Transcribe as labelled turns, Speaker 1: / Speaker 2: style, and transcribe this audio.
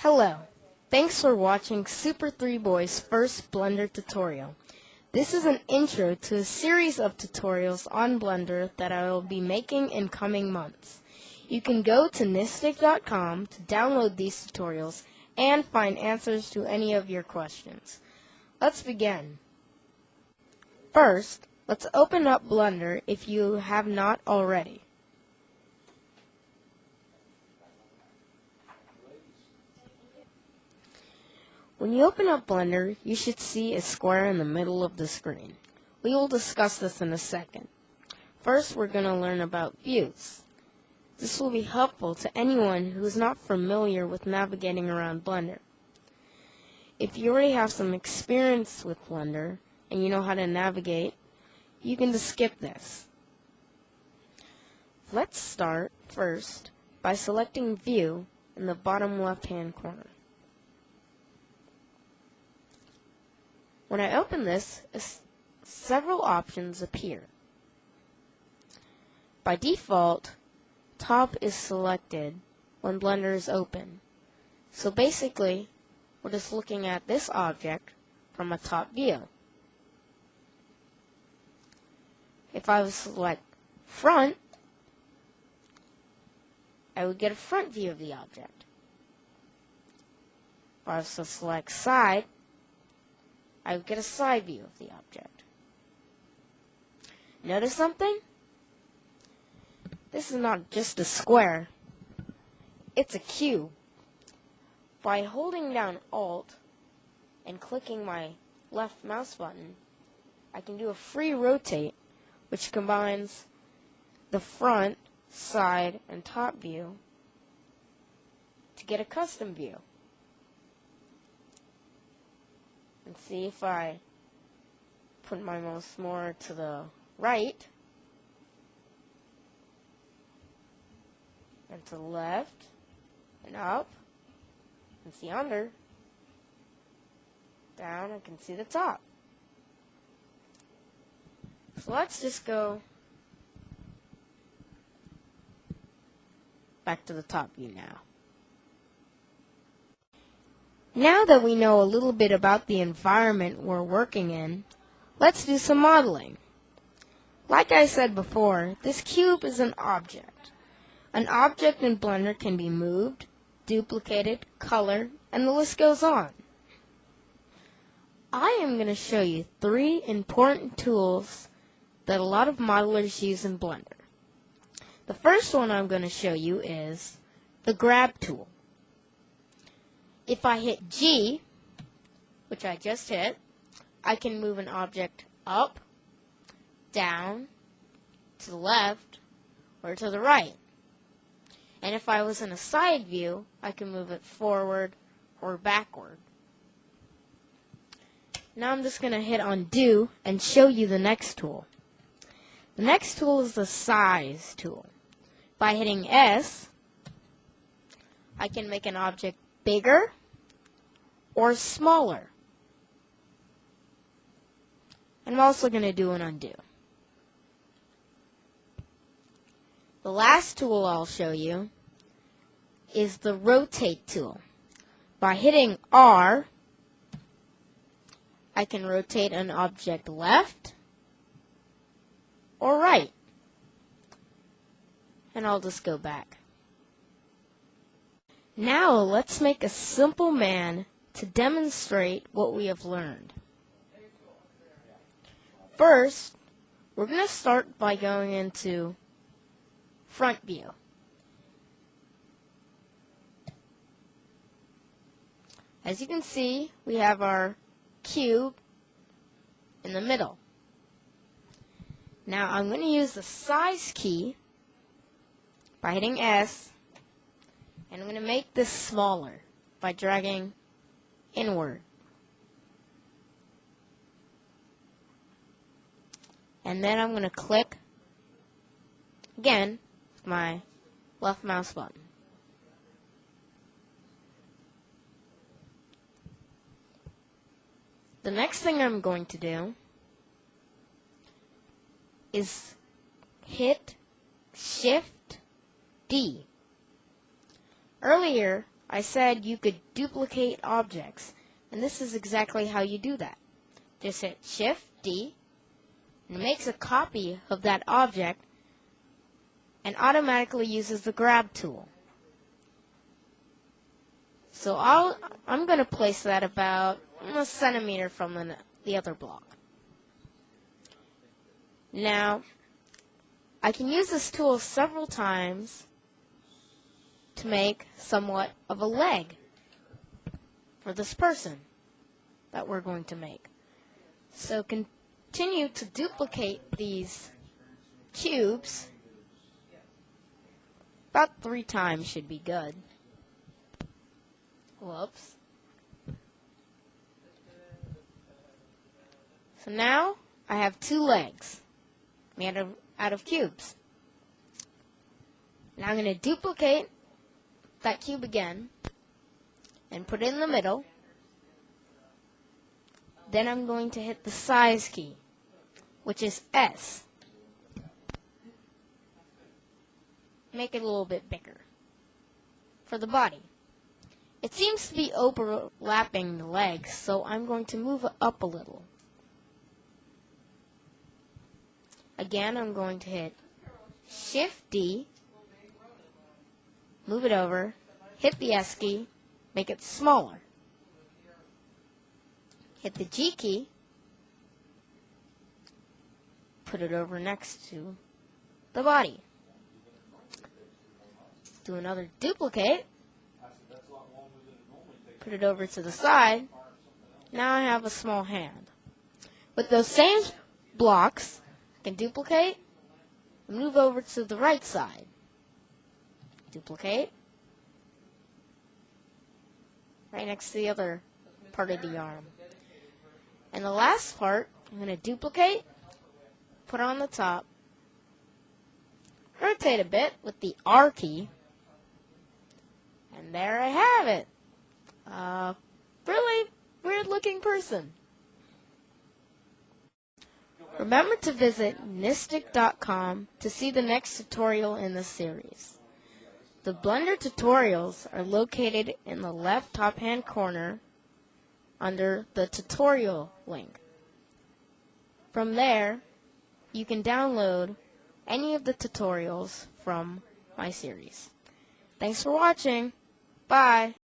Speaker 1: Hello, thanks for watching Super 3 Boy's first Blender tutorial. This is an intro to a series of tutorials on Blender that I will be making in coming months. You can go to Nystic.com to download these tutorials and find answers to any of your questions. Let's begin. First, let's open up Blender if you have not already. When you open up Blender, you should see a square in the middle of the screen. We will discuss this in a second. First, we're going to learn about views. This will be helpful to anyone who is not familiar with navigating around Blender. If you already have some experience with Blender and you know how to navigate, you can just skip this. Let's start first by selecting View in the bottom left-hand corner. When I open this, several options appear. By default, top is selected when Blender is open. So basically, we're just looking at this object from a top view. If I was to select front, I would get a front view of the object. If I was to select side, I would get a side view of the object. Notice something? This is not just a square, it's a cube. By holding down Alt and clicking my left mouse button, I can do a free rotate, which combines the front, side, and top view to get a custom view. And see, if I put my mouse more to the right and to the left and up, and see under, down, I can see the top. So let's just go back to the top view now. Now that we know a little bit about the environment we're working in, let's do some modeling. Like I said before, this cube is an object. An object in Blender can be moved, duplicated, colored, and the list goes on. I am going to show you 3 important tools that a lot of modelers use in Blender. The first one I'm going to show you is the grab tool. If I hit G, which I just hit, I can move an object up, down, to the left, or to the right. And if I was in a side view, I can move it forward or backward. Now I'm just going to hit undo and show you the next tool. The next tool is the size tool. By hitting S, I can make an object bigger or smaller. And I'm also going to do an undo. The last tool I'll show you is the rotate tool. By hitting R, I can rotate an object left or right. And I'll just go back. Now let's make a simple man to demonstrate what we have learned. First, we're going to start by going into front view. As you can see, we have our cube in the middle. Now I'm going to use the size key by hitting S, and I'm going to make this smaller by dragging inward. And then I'm going to click again with my left mouse button. The next thing I'm going to do is hit Shift D. Earlier, I said you could duplicate objects, and this is exactly how you do that. Just hit Shift D, and it makes a copy of that object and automatically uses the grab tool. So I'm going to place that about a centimeter from the other block. Now, I can use this tool several times to make somewhat of a leg for this person that we're going to make. So continue to duplicate these cubes. About 3 times should be good. Whoops. So now I have 2 legs made out of cubes. Now I'm going to duplicate that cube again and put it in the middle. Then I'm going to hit the size key, which is S. Make it a little bit bigger for the body. It seems to be overlapping the legs, so I'm going to move it up a little. Again, I'm going to hit Shift D, move it over, hit the S key, make it smaller. Hit the G key, put it over next to the body. Do another duplicate, put it over to the side. Now I have a small hand. With those same blocks, I can duplicate and move over to the right side. Duplicate. Right next to the other part of the arm. And the last part, I'm going to duplicate, put on the top, rotate a bit with the R key, and there I have it. Really weird looking person. Remember to visit Nystic.com to see the next tutorial in the series. The Blender tutorials are located in the left top hand corner under the tutorial link. From there, you can download any of the tutorials from my series. Thanks for watching. Bye.